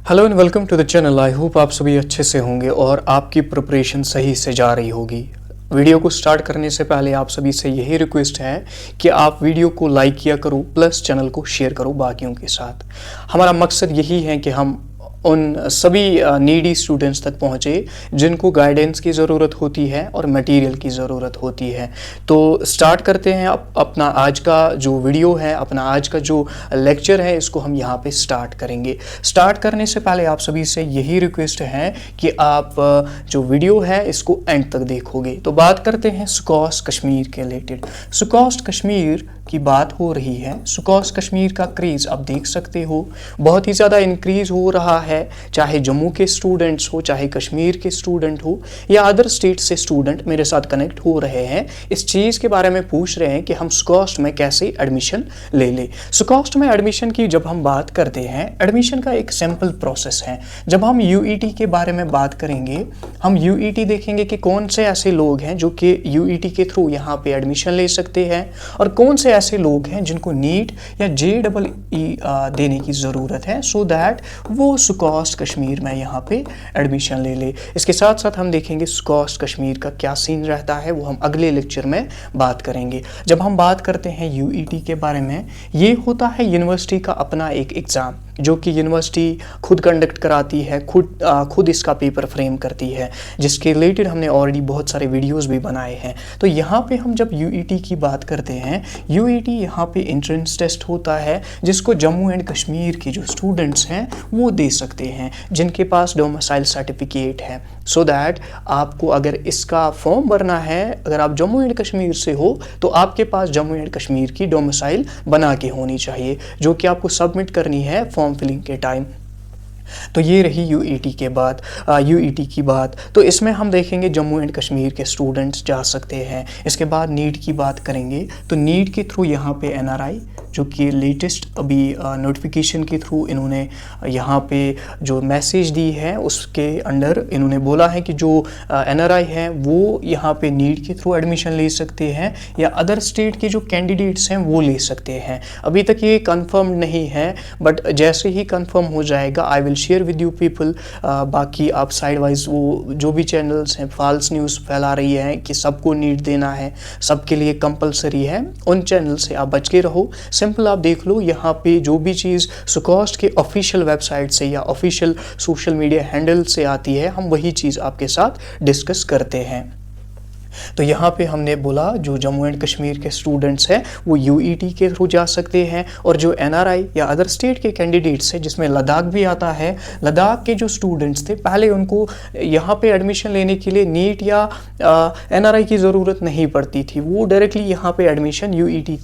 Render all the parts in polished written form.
Hello and welcome to the channel. I hope आप सभी अच्छे से होंगे और आपकी प्रिपरेशन सही से जा रही होगी। वीडियो को स्टार्ट करने से पहले आप सभी से यही रिक्वेस्ट है कि आप वीडियो को लाइक किया करो प्लस चैनल को शेयर करो बाकियों के साथ। हमारा मकसद यही है कि हम उन सभी नीडी स्टूडेंट्स तक पहुँचे जिनको गाइडेंस की ज़रूरत होती है और मटेरियल की ज़रूरत होती है। तो स्टार्ट करते हैं अपना आज का जो वीडियो है, अपना आज का जो लेक्चर है, इसको हम यहाँ पे स्टार्ट करेंगे। स्टार्ट करने से पहले आप सभी से यही रिक्वेस्ट है कि आप जो वीडियो है इसको एंड तक देखोगे। तो बात करते हैं सुकॉस कश्मीर के रिलेटेड। सुकॉस कश्मीर की बात हो रही है। सुकॉस कश्मीर का क्रेज़ आप देख सकते हो बहुत ही ज़्यादा इंक्रीज़ हो रहा है, चाहे जम्मू के स्टूडेंट्स हो, चाहे कश्मीर के स्टूडेंट हो या अदर स्टेट से स्टूडेंट मेरे साथ कनेक्ट हो रहे हैं, इस चीज़ के बारे में पूछ रहे हैं कि हम सुकॉस्ट में कैसे एडमिशन ले लें। सुकॉस्ट में एडमिशन की जब हम बात करते हैं, एडमिशन का एक सिंपल प्रोसेस है। जब हम यूईटी के बारे में बात करेंगे, हम यूईटी देखेंगे कि कौन से ऐसे लोग हैं जो कि यूईटी के थ्रू यहाँ पे एडमिशन ले सकते हैं और कौन से ऐसे लोग हैं जिनको नीट या JEE देने की ज़रूरत है, सो दैट वो सुकॉस्ट कश्मीर में यहाँ पे एडमिशन ले ले। इसके साथ साथ हम देखेंगे सुकॉस्ट कश्मीर का क्या सीन रहता है, वो हम अगले लेक्चर में बात करेंगे। जब हम बात करते हैं यूईटी के बारे में, ये होता है यूनिवर्सिटी का अपना एक एग्ज़ाम जो कि यूनिवर्सिटी खुद कंडक्ट कराती है, खुद इसका पेपर फ्रेम करती है, जिसके रिलेटेड हमने ऑलरेडी बहुत सारे वीडियोस भी बनाए हैं। तो यहाँ पे हम जब यूईटी की बात करते हैं, यूईटी यहाँ पे एंट्रेंस टेस्ट होता है जिसको जम्मू एंड कश्मीर के जो स्टूडेंट्स हैं वो दे सकते हैं जिनके पास डोमिसाइल सर्टिफिकेट है। सो दैट आपको अगर इसका फॉर्म भरना है, अगर आप जम्मू एंड कश्मीर से हो तो आपके पास जम्मू एंड कश्मीर की डोमिसाइल बना के होनी चाहिए, जो कि आपको सबमिट करनी है फॉर्म फिलिंग के टाइम। तो ये रही यूईटी की बात। तो इसमें हम देखेंगे जम्मू एंड कश्मीर के स्टूडेंट्स जा सकते हैं। इसके बाद नीट की बात करेंगे तो नीट के थ्रू यहाँ पे एनआरआई जो कि लेटेस्ट अभी नोटिफिकेशन के थ्रू इन्होंने यहाँ पे जो मैसेज दी है उसके अंडर इन्होंने बोला है कि जो एनआरआई है वो यहाँ पे नीट के थ्रू एडमिशन ले सकते हैं या अदर स्टेट के जो कैंडिडेट्स हैं वो ले सकते हैं। अभी तक ये कंफर्म नहीं है, बट जैसे ही कंफर्म हो जाएगा I will share with you people. बाकी आप साइड वाइज वो जो भी चैनल्स हैं फॉल्स न्यूज़ फैला रही हैं कि सबको नीट देना है, सबके लिए कंपलसरी है, उन चैनल से आप बच के रहो। सिंपल आप देख लो, यहाँ पे जो भी चीज़ सुकॉस्ट के ऑफिशियल वेबसाइट से या ऑफिशियल सोशल मीडिया हैंडल से आती है, हम वही चीज़ आपके साथ डिस्कस करते हैं। तो यहाँ पे हमने बोला जो जम्मू एंड कश्मीर के स्टूडेंट्स हैं वो यूईटी के थ्रू जा सकते हैं, और जो एनआरआई या अदर स्टेट के कैंडिडेट्स हैं जिसमें लद्दाख भी आता है, लद्दाख के जो स्टूडेंट्स थे पहले उनको यहाँ पे एडमिशन लेने के लिए नीट या एनआरआई की ज़रूरत नहीं पड़ती थी, वो डायरेक्टली यहाँ पे एडमिशन यूईटी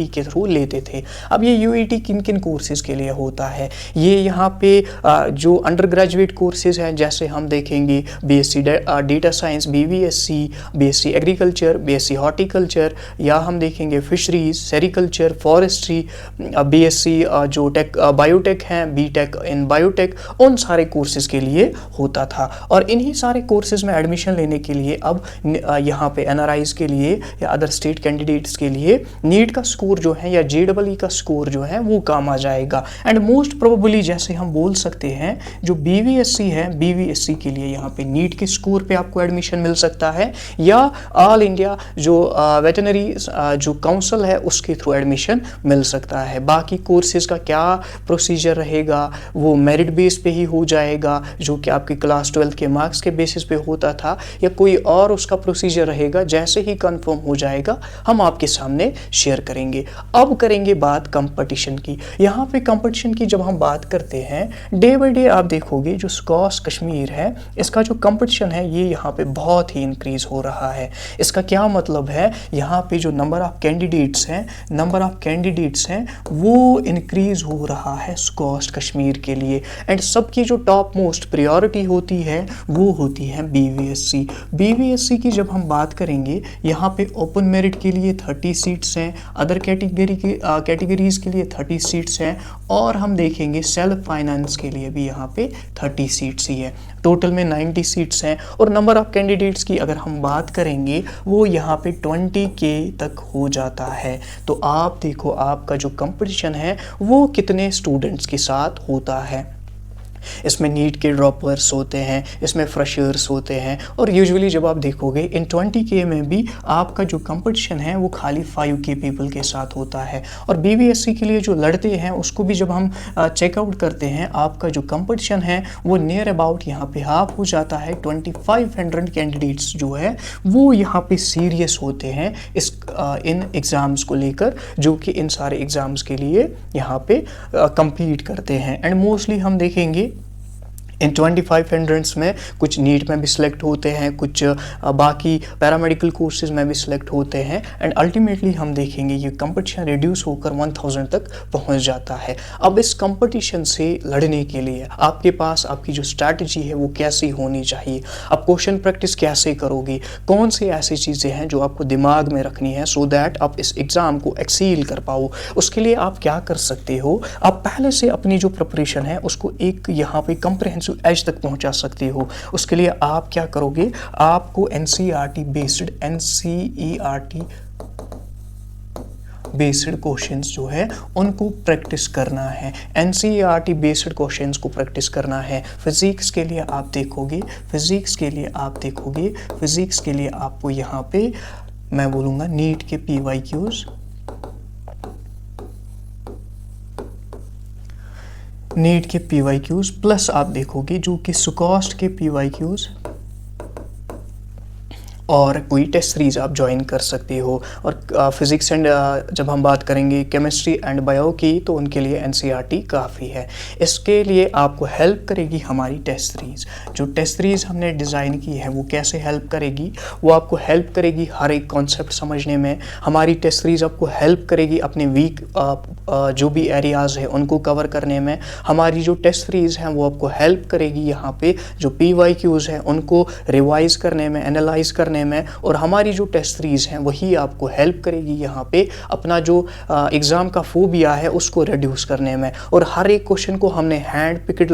के थ्रू लेते थे। अब ये यूईटी किन किन कोर्सेज के लिए होता है, ये यहाँ पे जो अंडर ग्रेजुएट कोर्सेज हैं जैसे हम देखेंगे BSc data science, BSc agriculture, BSc horticulture, या हम देखेंगे फिशरीज, सेरिकल्चर, फॉरेस्ट्री, बीएससी जो बायोटेक हैं, बीटेक इन बायोटेक, उन सारे कोर्सेज के लिए होता था। और इन्हीं सारे कोर्सेज में एडमिशन लेने के लिए अब यहाँ पे एनआरआईज के लिए या अदर स्टेट कैंडिडेट्स के लिए नीट का स्कोर जो है या JEE का स्कोर जो है वो काम आ जाएगा। एंड मोस्ट प्रोबेबली जैसे हम बोल सकते हैं जो BVSC है, BVSC के लिए यहाँ पे नीट के स्कोर पे आपको एडमिशन मिल सकता है, या ऑल इंडिया जो वेटनरी जो काउंसिल है उसके थ्रू एडमिशन मिल सकता है। बाकी कोर्सेज का क्या प्रोसीजर रहेगा वो मेरिट बेस पे ही हो जाएगा, जो कि आपकी क्लास 12 के मार्क्स के बेसिस पे होता था, या कोई और उसका प्रोसीजर रहेगा। जैसे ही कंफर्म हो जाएगा हम आपके सामने शेयर करेंगे। अब करेंगे बात कंपटीशन की। यहाँ पे कंपटीशन की जब हम बात करते हैं, डे बाय डे आप देखोगे जो सुकॉस कश्मीर है इसका जो कंपटीशन है ये यहाँ पे बहुत ही इंक्रीज हो रहा है। इसका क्या मतलब है, यहाँ पे जो नंबर ऑफ कैंडिडेट्स हैं वो इंक्रीज हो रहा है सुकॉस कश्मीर के लिए। एंड सबकी जो टॉप मोस्ट प्रायोरिटी होती है वो होती है BVSC की जब हम बात करेंगे, यहाँ पे ओपन मेरिट के लिए 30 सीट्स हैं, अदर कैटेगरीज के लिए 30 सीट्स हैं, और हम देखेंगे सेल्फ फाइनेंस के लिए भी यहाँ पे 30 सीट्स ही है। टोटल में 90 सीट्स हैं। और नंबर ऑफ कैंडिडेट्स की अगर हम बात करेंगे वो यहाँ पे 20K तक हो जाता है। तो आप देखो आपका जो कंपटीशन है वो कितने स्टूडेंट्स के साथ होता है। इसमें नीट के ड्रॉपर्स होते हैं, इसमें फ्रेशर्स होते हैं, और यूजुअली जब आप देखोगे इन 20K में भी आपका जो कंपटीशन है वो खाली 5K पीपल के साथ होता है। और BVSC के लिए जो लड़ते हैं उसको भी जब हम चेकआउट करते हैं, आपका जो कंपटीशन है वो नियर अबाउट यहाँ पे हाफ हो जाता है। 2500 कैंडिडेट्स जो है वो यहाँ पे सीरियस होते हैं इन एग्ज़ाम्स को लेकर, जो कि इन सारे एग्ज़ाम्स के लिए यहाँ पे compete करते हैं। एंड मोस्टली हम देखेंगे इन 2500 में कुछ नीट में भी सिलेक्ट होते हैं, कुछ बाकी पैरामेडिकल कोर्सेज में भी सिलेक्ट होते हैं, एंड अल्टीमेटली हम देखेंगे ये कंपटीशन रिड्यूस होकर 1000 तक पहुंच जाता है। अब इस कंपटीशन से लड़ने के लिए आपके पास आपकी जो स्ट्रैटेजी है वो कैसी होनी चाहिए, आप क्वेश्चन प्रैक्टिस कैसे करोगे, कौन सी ऐसी चीज़ें हैं जो आपको दिमाग में रखनी है सो दैट आप इस एग्ज़ाम को एक्सील कर पाओ। उसके लिए आप क्या कर सकते हो, आप पहले से अपनी जो प्रिपरेशन है उसको एक यहाँ पे कंप्रहेंसिव एज तक पहुंचा सकते हो। उसके लिए आप क्या करोगे, आपको NCERT बेस्ड क्वेश्चंस जो है उनको प्रैक्टिस करना है। NCERT बेस्ड क्वेश्चंस को प्रैक्टिस करना है। फिजिक्स के लिए आप देखोगे, फिजिक्स के लिए आपको यहाँ पे मैं बोलूँगा नीट के PYQs, नीट के PYQs प्लस आप देखोगे जो कि सुकॉस्ट के PYQs और कोई टेस्ट सीरीज आप ज्वाइन कर सकते हो। और फिज़िक्स एंड जब हम बात करेंगे केमिस्ट्री एंड बायो की तो उनके लिए NCERT काफ़ी है। इसके लिए आपको हेल्प करेगी हमारी टेस्ट सीरीज़। जो टेस्ट सीरीज़ हमने डिज़ाइन की है वो कैसे हेल्प करेगी, वो आपको हेल्प करेगी हर एक कॉन्सेप्ट समझने में। हमारी टेस्ट सीरीज़ आपको हेल्प करेगी अपने वीक जो भी एरियाज़ है उनको कवर करने में। हमारी जो टेस्ट सीरीज़ हैं वो आपको हेल्प करेगी यहाँ पे जो PYQs हैं उनको रिवाइज़ करने में, एनालाइज करने में। और हमारी जो टेस्ट सीरीज़ हैं वही आपको हेल्प करेगी यहाँ पे अपना जो एग्ज़ाम का फोबिया है उसको रिड्यूस करने में। और हर एक क्वेश्चन को हमने हैंड पिक्ड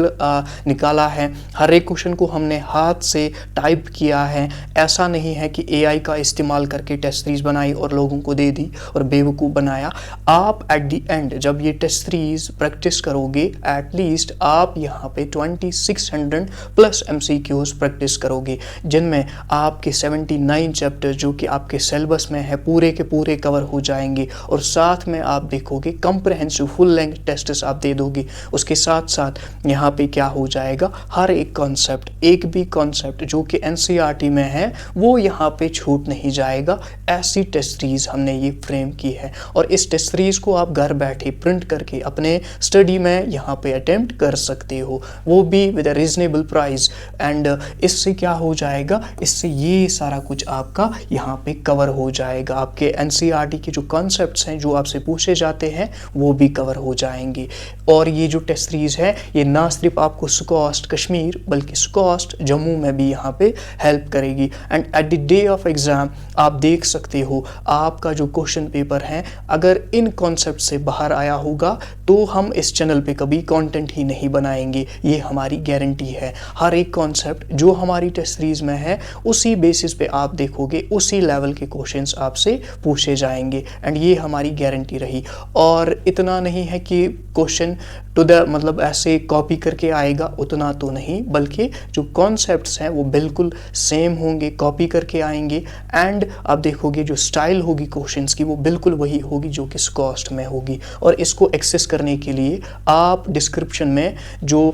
निकाला है, हर एक क्वेश्चन को हमने हाथ से टाइप किया है। ऐसा नहीं है कि AI का इस्तेमाल करके टेस्ट सीरीज़ बनाई और लोगों को दे दी और बेवकूफ़ बनाया। आप एट द एंड जब ये टेस्ट सीरीज़ प्रैक्टिस करोगे, एटलीस्ट आप यहाँ पे 2600 प्लस MCQs प्रैक्टिस करोगे, जिनमें आपके 79 चैप्टर जो कि आपके सिलेबस में है पूरे के पूरे कवर हो जाएंगे। और साथ में आप देखोगे कंप्रहेंसिव फुल लेंथ टेस्ट्स आप दे दोगे। उसके साथ साथ यहाँ पे क्या हो जाएगा, हर एक कॉन्सेप्ट, एक भी कॉन्सेप्ट जो कि NCERT में है वो यहाँ पे छूट नहीं जाएगा। ऐसी टेस्ट सीरीज हमने ये फ्रेम की है और इस टेस्ट सीरीज को आप घर बैठे प्रिंट करके अपने स्टडी में यहाँ पे अटेम्प्ट कर सकते हो, वो भी with a reasonable price. And इससे क्या हो जाएगा, इससे ये सारा कुछ आपका यहाँ पे कवर हो जाएगा। आपके NCERT के जो कॉन्सेप्ट्स हैं जो आपसे पूछे जाते हैं वो भी कवर हो जाएंगे। और ये जो टेस्ट सीरीज है ये ना सिर्फ आपको सुकॉस्ट कश्मीर बल्कि सुकॉस्ट जम्मू में भी यहाँ पे हेल्प करेगी। And at the day of exam आप देख सकते हो आपका जो क्वेश्चन पेपर है अगर इन कॉन्सेप्ट से बाहर आया होगा तो हम इस चैनल पे कभी कंटेंट ही नहीं बनाएंगे, ये हमारी गारंटी है। हर एक कॉन्सेप्ट जो हमारी टेस्ट सीरीज में है उसी बेसिस पे आप देखोगे उसी लेवल के क्वेश्चंस आपसे पूछे जाएंगे एंड ये हमारी गारंटी रही। और इतना नहीं है कि क्वेश्चन टू द मतलब ऐसे कॉपी करके आएगा, उतना तो नहीं, बल्कि जो कॉन्सेप्ट्स हैं वो बिल्कुल सेम होंगे, कॉपी करके आएंगे। एंड आप देखोगे जो स्टाइल होगी क्वेश्चंस की वो बिल्कुल वही होगी जो कि कॉस्ट में होगी। और इसको एक्सेस करने के लिए आप डिस्क्रिप्शन में जो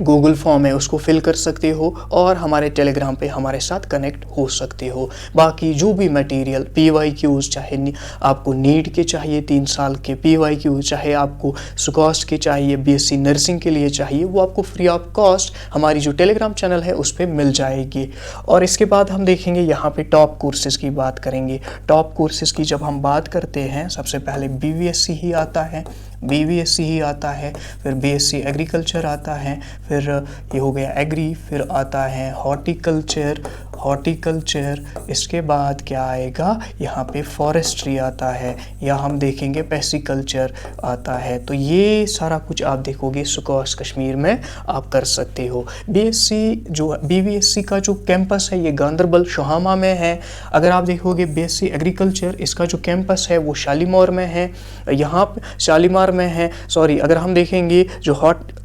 गूगल फॉर्म है उसको फिल कर सकते हो और हमारे टेलीग्राम पे हमारे साथ कनेक्ट हो सकते हो। बाकी जो भी मटेरियल PYQs, चाहे आपको नीट के चाहिए 3 साल के PYQ, चाहे आपको सुकॉस्ट के चाहिए, BSc नर्सिंग के लिए चाहिए, वो आपको फ्री ऑफ कॉस्ट हमारी जो टेलीग्राम चैनल है उस पर मिल जाएगी। और इसके बाद हम देखेंगे यहाँ पे टॉप कोर्सेज की बात करेंगे। टॉप कोर्सेज की जब हम बात करते हैं सबसे पहले BVSC ही आता है, BVSC ही आता है, फिर BSc एग्रीकल्चर आता है, फिर ये हो गया एग्री, फिर आता है हॉर्टिकल्चर, इसके बाद क्या आएगा यहाँ पे फॉरेस्ट्री आता है, या हम देखेंगे पेसिकल्चर आता है। तो ये सारा कुछ आप देखोगे सुकॉस्ट कश्मीर में आप कर सकते हो। BVSC का जो कैंपस है ये गांधरबल शोहामा में है। अगर आप देखोगे BSc एग्रीकल्चर इसका जो कैंपस है वो शालीमार में है, यहाँ शालीमार में है, सॉरी। अगर हम देखेंगे जो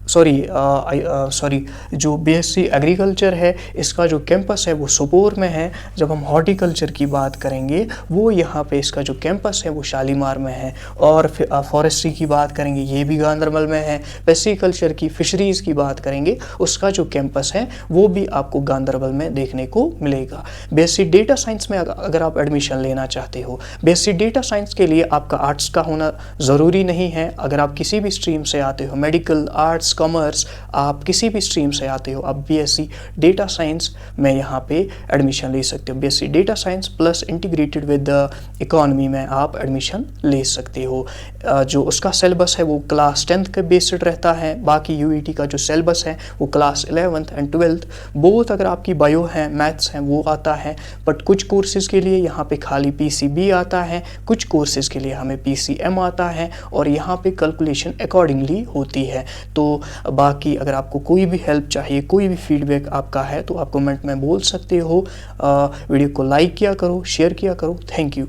सॉरी जो बीएससी एग्रीकल्चर है इसका जो कैंपस है वो सोपोर में है। जब हम हॉर्टिकल्चर की बात करेंगे वो यहाँ पे इसका जो कैंपस है वो शालीमार में है। और फॉरेस्ट्री की बात करेंगे ये भी गांधरबल में है। पेस्टिकल्चर की फिशरीज़ की बात करेंगे उसका जो कैंपस है वो भी आपको गांधरबल में देखने को मिलेगा। बीएससी डेटा साइंस में अगर आप एडमिशन लेना चाहते हो, बीएससी डेटा साइंस के लिए आपका आर्ट्स का होना ज़रूरी नहीं है। अगर आप किसी भी स्ट्रीम से आते हो, मेडिकल, आर्ट्स, कॉमर्स, आप किसी भी स्ट्रीम से आते हो, आप बीएससी डेटा साइंस में यहाँ पे एडमिशन ले सकते हो। BSc data science plus integrated with the economy में आप एडमिशन ले सकते हो। जो उसका सिलेबस है वो क्लास 10th के बेस्ड रहता है। बाकी यूईटी का जो सिलेबस है वो class 11th and 12th both, अगर आपकी बायो है, मैथ्स हैं, वो आता है। बट कुछ कोर्सेज़ के लिए यहाँ पे खाली पीसीबी आता है, कुछ कोर्सेज़ के लिए हमें पीसीएम आता है और यहाँ पे कैलकुलेशन अकॉर्डिंगली होती है। तो बाकी अगर आपको कोई भी हेल्प चाहिए, कोई भी फीडबैक आपका है तो आप कमेंट में बोल सकते हो। वीडियो को लाइक किया करो, शेयर किया करो। Thank you.